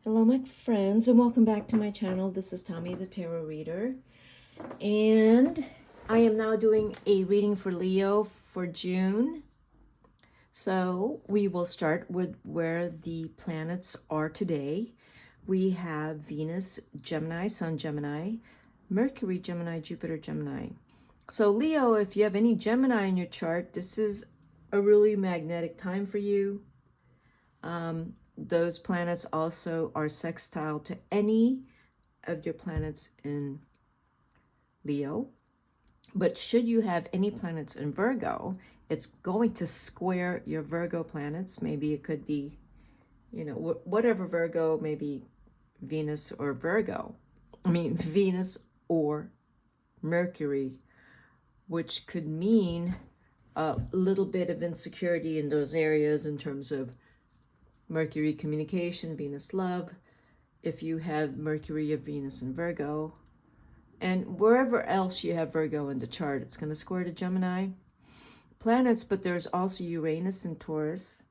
Hello my friends and welcome back to my channel. This is Tommy the Tarot Reader, and I am now doing a reading for Leo for June. So we will start with where the planets are today. We have Venus, Gemini, Sun, Gemini, Mercury, Gemini, Jupiter, Gemini. So Leo, if you have any Gemini in your chart, this is a really magnetic time for you. Those planets also are sextile to any of your planets in Leo. But should you have any planets in Virgo, it's going to square your Virgo planets. Maybe it could be, whatever Virgo, maybe Venus or Virgo. Venus or Mercury, which could mean a little bit of insecurity in those areas in terms of Mercury communication, Venus love, if you have Mercury or Venus in Virgo. And wherever else you have Virgo in the chart, it's going to square to Gemini planets, but there's also Uranus in Taurus.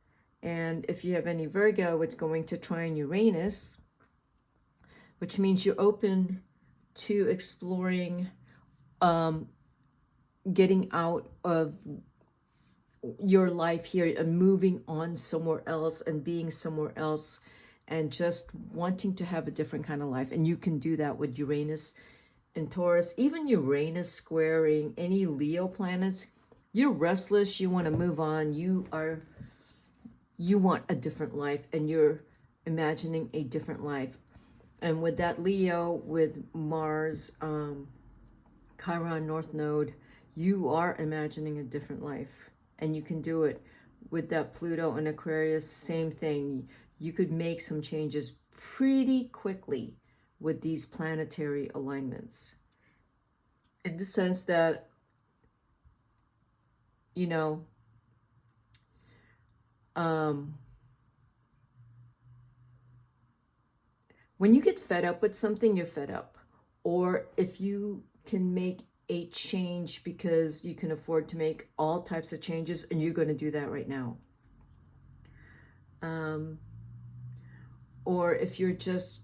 And if you have any Virgo, it's going to trine Uranus, which means you're open to exploring, getting out of your life here and moving on somewhere else and being somewhere else and just wanting to have a different kind of life. And you can do that with Uranus and Taurus. Even Uranus squaring any Leo planets, you're restless, you want to move on, you want a different life, and you're imagining a different life. And with that Leo, with Mars, Chiron North Node, you are imagining a different life. And you can do it with that Pluto and Aquarius, same thing. You could make some changes pretty quickly with these planetary alignments. In the sense that, when you get fed up with something, you're fed up. Or if you can make a change because you can afford to make all types of changes, and you're going to do that right now. Or if you're just,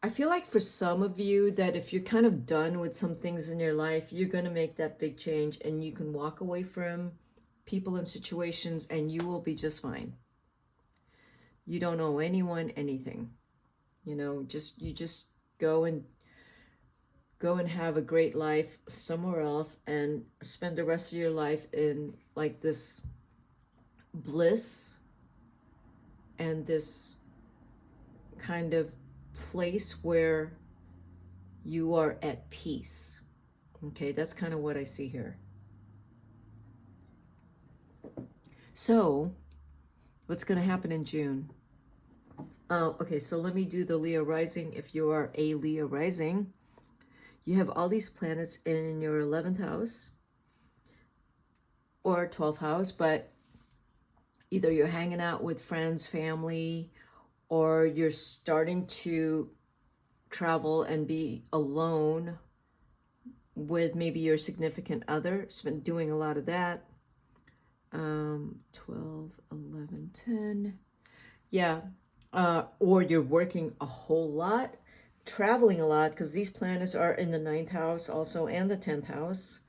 I feel like for some of you that if you're kind of done with some things in your life, you're going to make that big change and you can walk away from people and situations and you will be just fine. You don't owe anyone anything. You just go and have a great life somewhere else and spend the rest of your life in like this bliss and this kind of place where you are at peace. Okay, that's kind of what I see here. So what's going to happen in June? Oh, okay, so let me do the Leo rising. If you are a Leo rising, you have all these planets in your 11th house or 12th house, but either you're hanging out with friends, family, or you're starting to travel and be alone with maybe your significant other. It's been doing a lot of that. 12, 11, 10. Yeah. Or you're working a whole lot, traveling a lot, because these planets are in the 9th house also and the 10th house.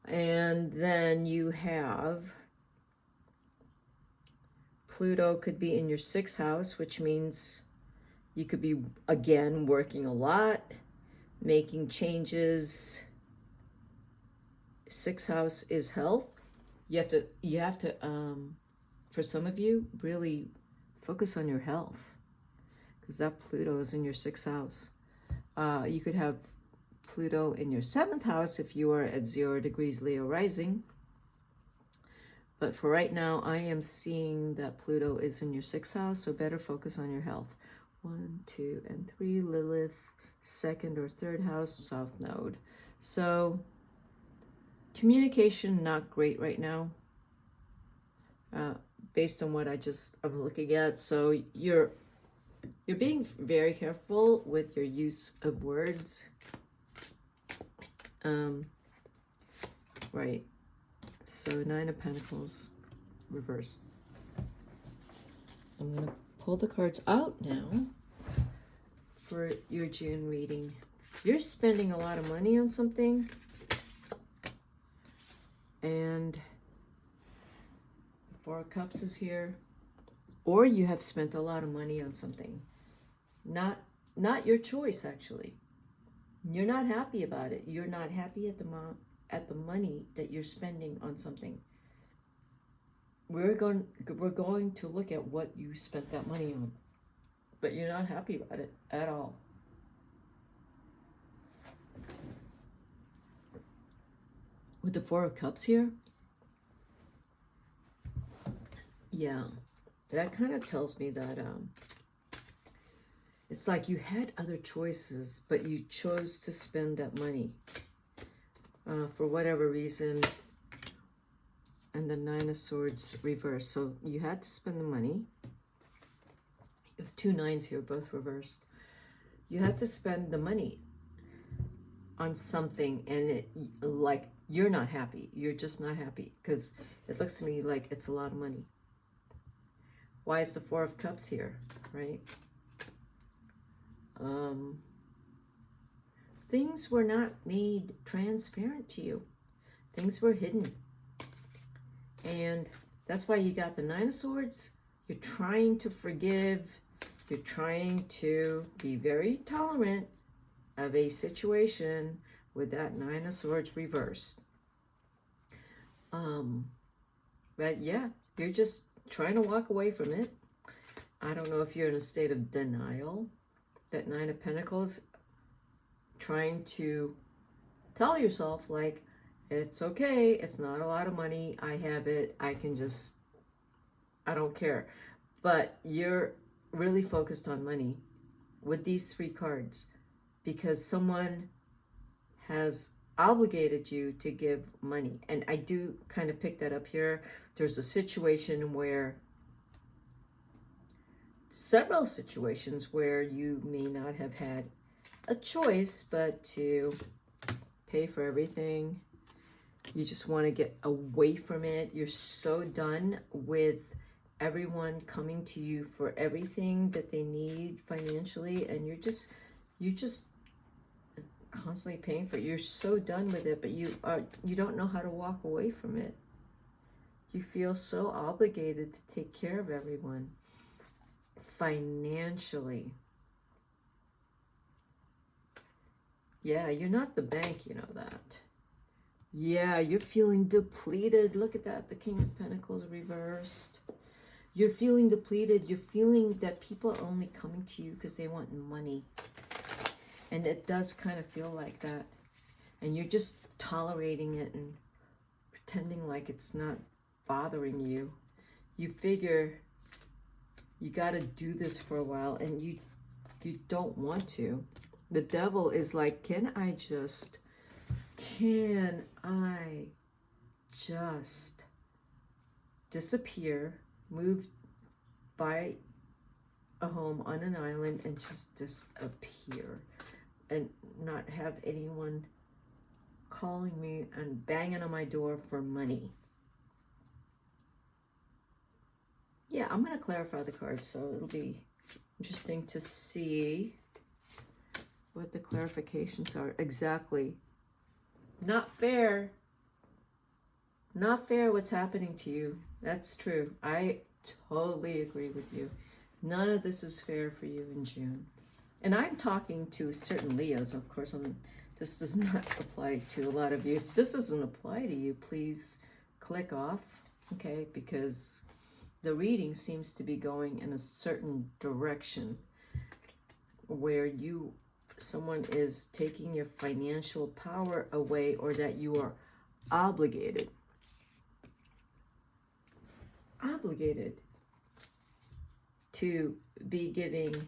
And then you have Pluto could be in your 6th house, which means you could be, again, working a lot, making changes. 6th house is health. You have to, for some of you, really focus on your health, because that Pluto is in your 6th house. You could have Pluto in your 7th house if you are at 0 degrees Leo rising. But for right now, I am seeing that Pluto is in your 6th house, so better focus on your health. 1, 2, and 3, Lilith, 2nd or 3rd house, South Node. So communication, not great right now, based on what I'm looking at. So you're being very careful with your use of words. Right. So 9 of Pentacles reversed. I'm going to pull the cards out now for your June reading. You're spending a lot of money on something, and the Four of Cups is here, or you have spent a lot of money on something. Not your choice, actually. You're not happy about it. You're not happy at the money that you're spending on something. We're going to look at what you spent that money on, but you're not happy about it at all. With the Four of Cups here, yeah, that kind of tells me that it's like you had other choices, but you chose to spend that money for whatever reason. And the Nine of Swords reversed. So you had to spend the money. You have two nines here, both reversed. You had to spend the money on something, and like you're not happy. You're just not happy because it looks to me like it's a lot of money. Why is the Four of Cups here, right? Things were not made transparent to you. Things were hidden. And that's why you got the Nine of Swords. You're trying to forgive. You're trying to be very tolerant of a situation with that Nine of Swords reversed. But yeah, you're just trying to walk away from it. I don't know if you're in a state of denial. That Nine of Pentacles, trying to tell yourself, like, it's okay, it's not a lot of money, I have it, I don't care. But you're really focused on money with these three cards because someone has obligated you to give money. And I do kind of pick that up here. There's a situation where, several situations where you may not have had a choice but to pay for everything. You just want to get away from it. You're so done with everyone coming to you for everything that they need financially, and you're just constantly paying for it. You're so done with it, but you don't know how to walk away from it. You feel so obligated to take care of everyone financially. Yeah, you're not the bank, you know that. Yeah, you're feeling depleted. Look at that, the King of Pentacles reversed. You're feeling depleted. You're feeling that people are only coming to you because they want money. And it does kind of feel like that. And you're just tolerating it and pretending like it's not bothering you. You figure you got to do this for a while, and you don't want to. The devil is like, can I just disappear, move, buy a home on an island, and just disappear and not have anyone calling me and banging on my door for money? Yeah, I'm going to clarify the cards, so it'll be interesting to see what the clarifications are exactly. Not fair. Not fair what's happening to you. That's true. I totally agree with you. None of this is fair for you in June. And I'm talking to certain Leos, of course. This does not apply to a lot of you. If this doesn't apply to you, please click off, okay? Because the reading seems to be going in a certain direction where someone is taking your financial power away, or that you are obligated to be giving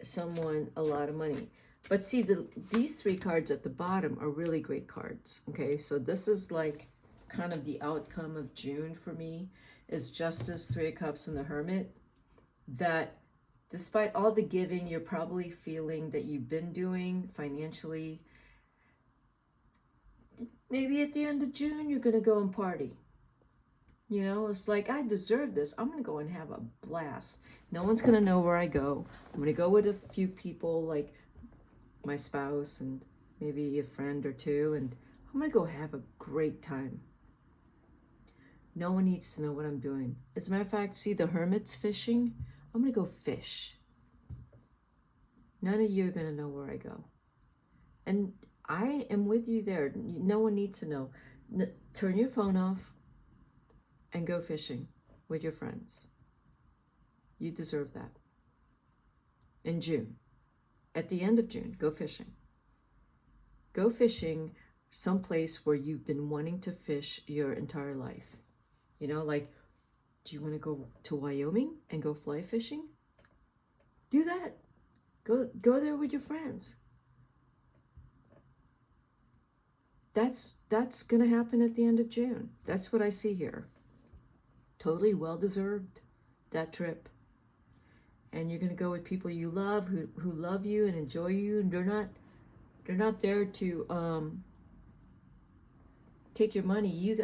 someone a lot of money. But see, these three cards at the bottom are really great cards, okay? So this is like kind of the outcome of June for me, is Justice, Three of Cups, and the Hermit. That despite all the giving you're probably feeling that you've been doing financially, maybe at the end of June, you're going to go and party. You know, it's like, I deserve this. I'm going to go and have a blast. No one's gonna know where I go. I'm gonna go with a few people, like my spouse and maybe a friend or two, and I'm gonna go have a great time. No one needs to know what I'm doing. As a matter of fact, see the hermits fishing? I'm gonna go fish. None of you are gonna know where I go. And I am with you there. No one needs to know. Turn your phone off and go fishing with your friends. You deserve that. In June, at the end of June, go fishing. Go fishing someplace where you've been wanting to fish your entire life. You know, like, do you want to go to Wyoming and go fly fishing? Do that. Go there with your friends. That's gonna happen at the end of June. That's what I see here. Totally well deserved, that trip. And you're gonna go with people you love, who love you and enjoy you, and they're not there to take your money.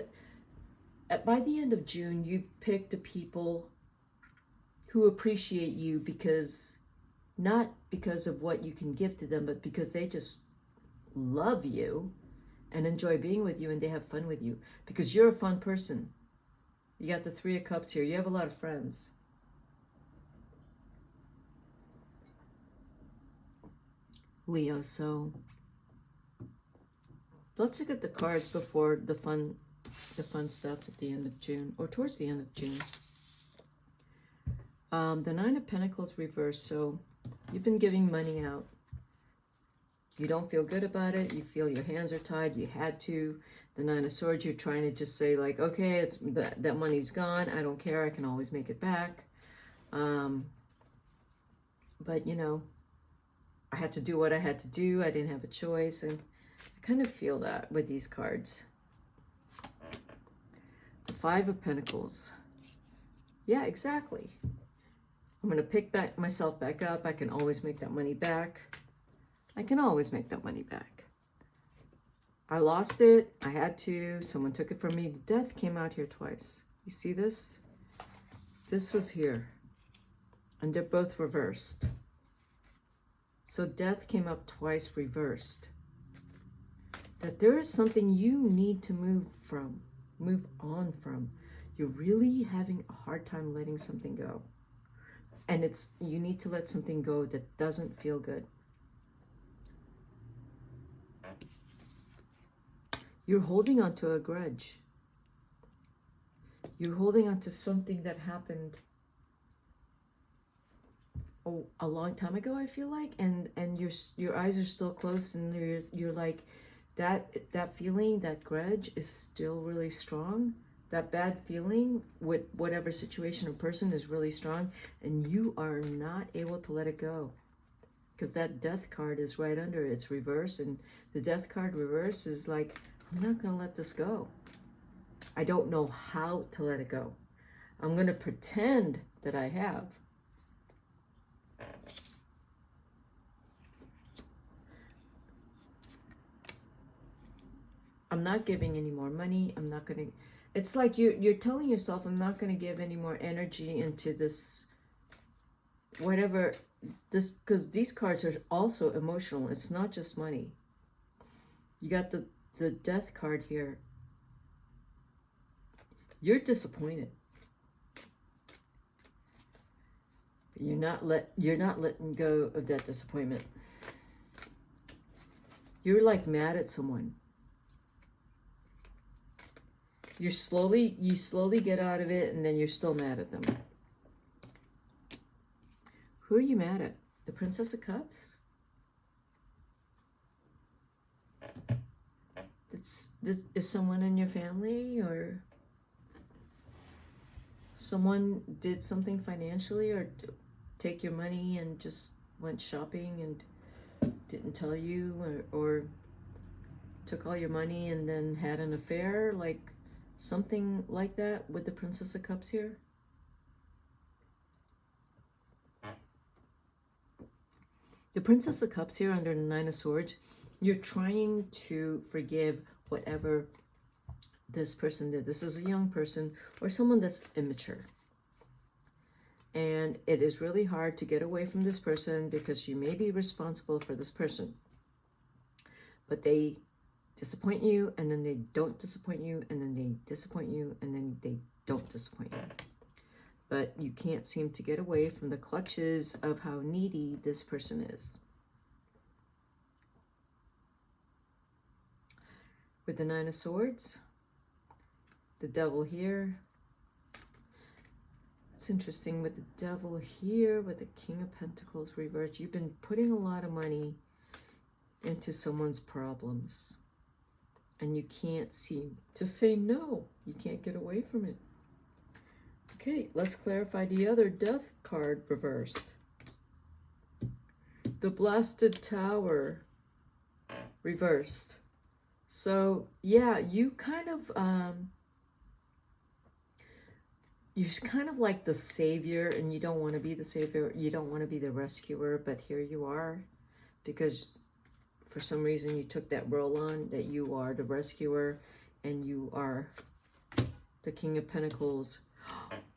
By the end of June, you pick the people who appreciate you not because of what you can give to them, but because they just love you and enjoy being with you, and they have fun with you because you're a fun person. You got the Three of Cups here. You have a lot of friends. Leo, so let's look at the cards before the fun stuff at the end of June, or towards the end of June. The Nine of Pentacles reversed, so you've been giving money out. You don't feel good about it. You feel your hands are tied. You had to. The Nine of Swords, you're trying to just say like, okay, that money's gone. I don't care. I can always make it back. But, you know, I had to do what I had to do. I didn't have a choice. And I kind of feel that with these cards. The Five of Pentacles. Yeah, exactly. I'm going to pick myself back up. I can always make that money back. I can always make that money back. I lost it. I had to. Someone took it from me. Death came out here twice. You see this? This was here. And they're both reversed. So death came up twice reversed. That there is something you need to move on from. You're really having a hard time letting something go. And you need to let something go that doesn't feel good. You're holding on to a grudge. You're holding on to something that happened a long time ago, I feel like, and your eyes are still closed, and you're like, that feeling, that grudge is still really strong. That bad feeling with whatever situation or person is really strong, and you are not able to let it go. Because that Death card is right under it. It's reversed, and the Death card reverse is like, I'm not going to let this go. I don't know how to let it go. I'm going to pretend that I have. I'm not giving any more money. I'm not going to... It's like you're telling yourself, I'm not going to give any more energy into this, whatever, this, because these cards are also emotional. It's not just money. You got the Death card here. You're disappointed. But you're not letting go of that disappointment. You're like mad at someone. You slowly get out of it, and then you're still mad at them. Who are you mad at? The Princess of Cups? Is someone in your family, or someone did something financially, or take your money and just went shopping and didn't tell you, or took all your money and then had an affair, like something like that with the Princess of Cups here? The Princess of Cups here under the Nine of Swords, you're trying to forgive whatever this person did. This is a young person or someone that's immature. And it is really hard to get away from this person because you may be responsible for this person. But they disappoint you, and then they don't disappoint you, and then they disappoint you, and then they don't disappoint you. But you can't seem to get away from the clutches of how needy this person is. With the Nine of Swords, the Devil here. It's interesting with the Devil here, with the King of Pentacles reversed. You've been putting a lot of money into someone's problems, and you can't seem to say no. You can't get away from it. Okay, let's clarify the other Death card reversed. The Blasted Tower reversed. So yeah, you're kind of like the savior, and you don't want to be the savior. You don't want to be the rescuer, but here you are, because for some reason you took that role on, that you are the rescuer, and you are the King of Pentacles.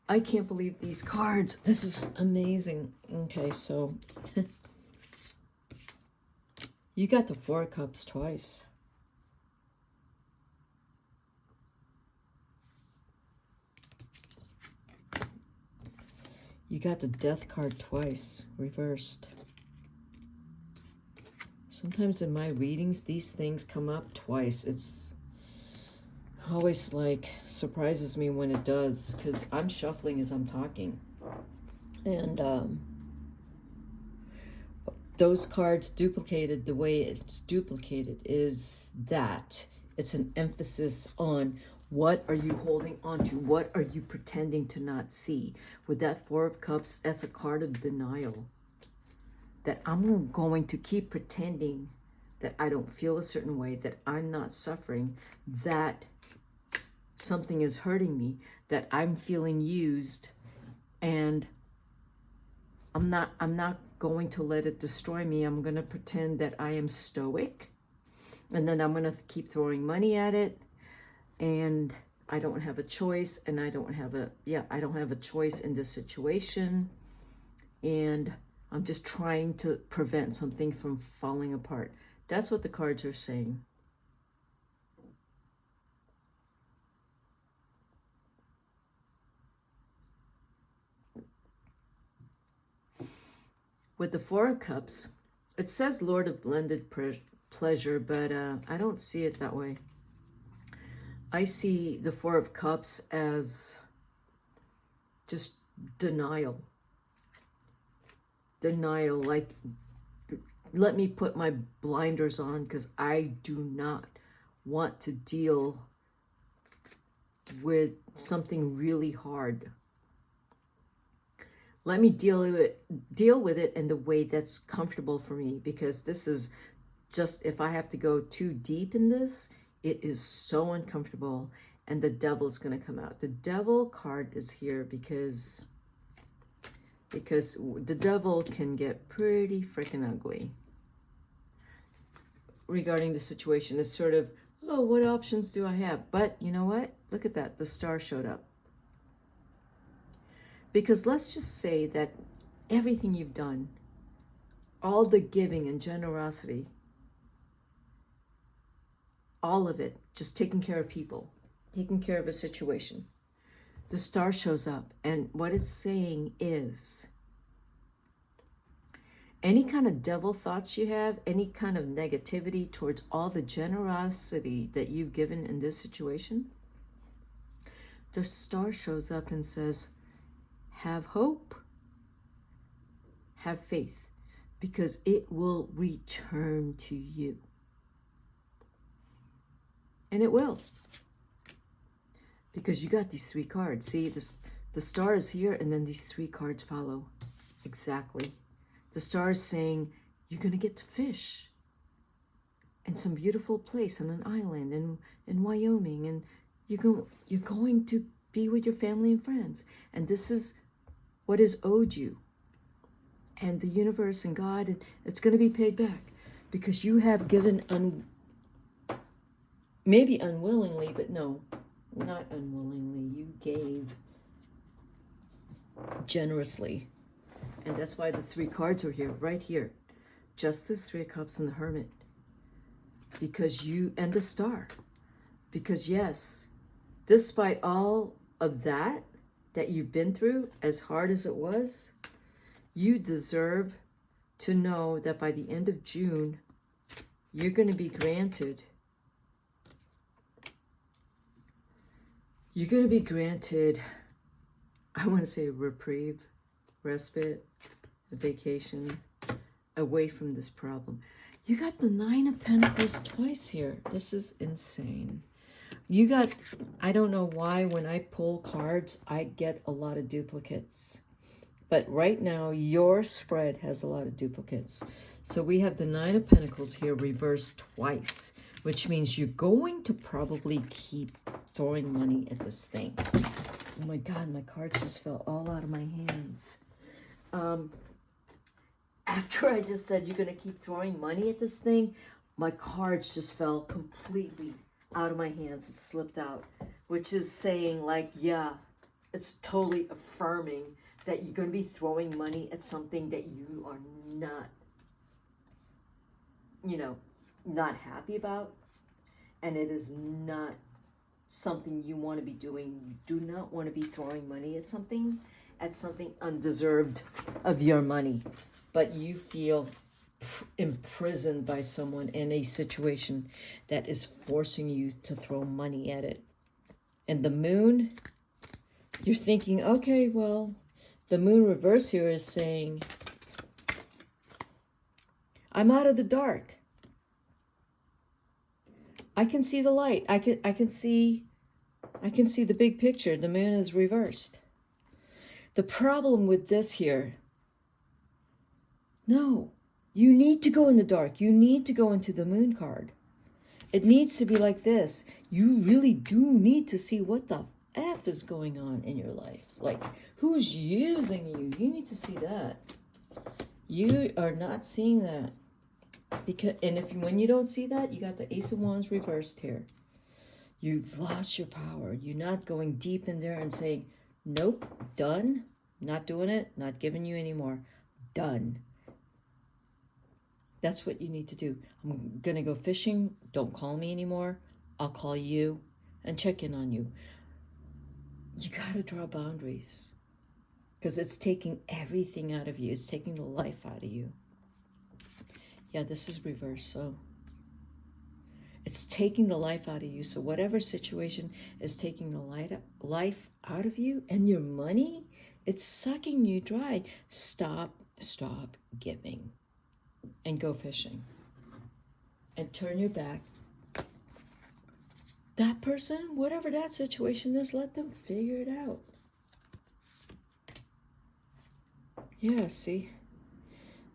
I can't believe these cards. This is amazing. Okay, so you got the Four of Cups twice. You got the Death card twice, reversed. Sometimes in my readings, these things come up twice. It's always like surprises me when it does, because I'm shuffling as I'm talking. And those cards duplicated, the way it's duplicated is that it's an emphasis on what are you holding on to? What are you pretending to not see? With that Four of Cups, that's a card of denial. That I'm going to keep pretending that I don't feel a certain way, that I'm not suffering, that something is hurting me, that I'm feeling used, and I'm not going to let it destroy me. I'm going to pretend that I am stoic, and then I'm going to keep throwing money at it, and I don't have a choice, and I don't have a choice in this situation, and I'm just trying to prevent something from falling apart. That's what the cards are saying. With the Four of Cups, it says Lord of Blended Pleasure, but I don't see it that way. I see the Four of Cups as just denial. Denial, like, let me put my blinders on because I do not want to deal with something really hard. Let me deal with it in the way that's comfortable for me, because this is just, if I have to go too deep in this, it is so uncomfortable, and the Devil's going to come out. The Devil card is here because the Devil can get pretty freaking ugly regarding the situation. It's sort of, oh, what options do I have? But you know what? Look at that. The Star showed up. Because let's just say that everything you've done, all the giving and generosity, all of it, just taking care of people, taking care of a situation. The Star shows up, and what it's saying is, any kind of devil thoughts you have, any kind of negativity towards all the generosity that you've given in this situation, the Star shows up and says, have hope, have faith, because it will return to you. And it will. Because you got these three cards. See, the Star is here, and then these three cards follow. Exactly. The Star is saying, you're going to get to fish in some beautiful place on an island in Wyoming, and you're going to be with your family and friends. And this is what is owed you. And the universe and God, and it's going to be paid back, because you have given maybe unwillingly, but no, not unwillingly. You gave generously. And that's why the 3 cards are here, right here. Justice, 3 of Cups, and the Hermit. Because you, and the Star. Because yes, despite all of that you've been through, as hard as it was, you deserve to know that by the end of June, you're going to be granted. You're going to be granted, I want to say, a reprieve, respite, a vacation away from this problem. You got the 9 of Pentacles twice here. This is insane. You got, I don't know why when I pull cards, I get a lot of duplicates. But right now, your spread has a lot of duplicates. So we have the 9 of Pentacles here reversed twice, which means you're going to probably keep throwing money at this thing. Oh my God, my cards just fell all out of my hands. After I just said you're going to keep throwing money at this thing, my cards just fell completely out of my hands. It slipped out, which is saying like, yeah, it's totally affirming that you're going to be throwing money at something that you are not, not happy about. And it is not something you want to be doing. You do not want to be throwing money at something undeserved of your money. But you feel imprisoned by someone in a situation that is forcing you to throw money at it. And the moon, you're thinking, okay, well, the moon reverse here is saying, I'm out of the dark. I can see the light. I can see the big picture. The moon is reversed. The problem with this here, no, you need to go in the dark. You need to go into the moon card. It needs to be like this. You really do need to see what the F is going on in your life. Like, who's using you? You need to see that. You are not seeing that. When you don't see that, you got the Ace of Wands reversed here. You've lost your power. You're not going deep in there and saying, nope, done, not doing it, not giving you anymore, done. That's what you need to do. I'm going to go fishing. Don't call me anymore. I'll call you and check in on you. You got to draw boundaries because it's taking everything out of you. It's taking the life out of you. Yeah, this is reversed, so it's taking the life out of you. So whatever situation is taking the life out of you and your money, it's sucking you dry. Stop giving and go fishing and turn your back. That person, whatever that situation is, let them figure it out. Yeah, see?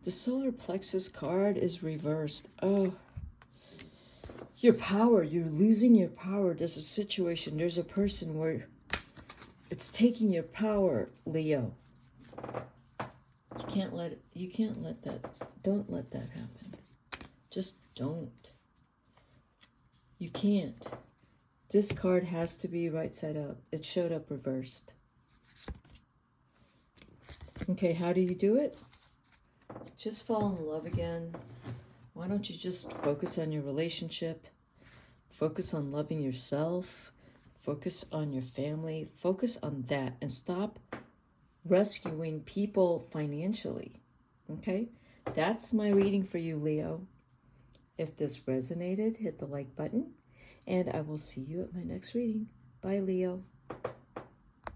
The solar plexus card is reversed. Oh, your power, you're losing your power. There's a situation, there's a person where it's taking your power, Leo. You can't let that, don't let that happen. Just don't. You can't. This card has to be right side up. It showed up reversed. Okay, how do you do it? Just fall in love again. Why don't you just focus on your relationship? Focus on loving yourself. Focus on your family. Focus on that and stop rescuing people financially. Okay? That's my reading for you, Leo. If this resonated, hit the like button. And I will see you at my next reading. Bye, Leo.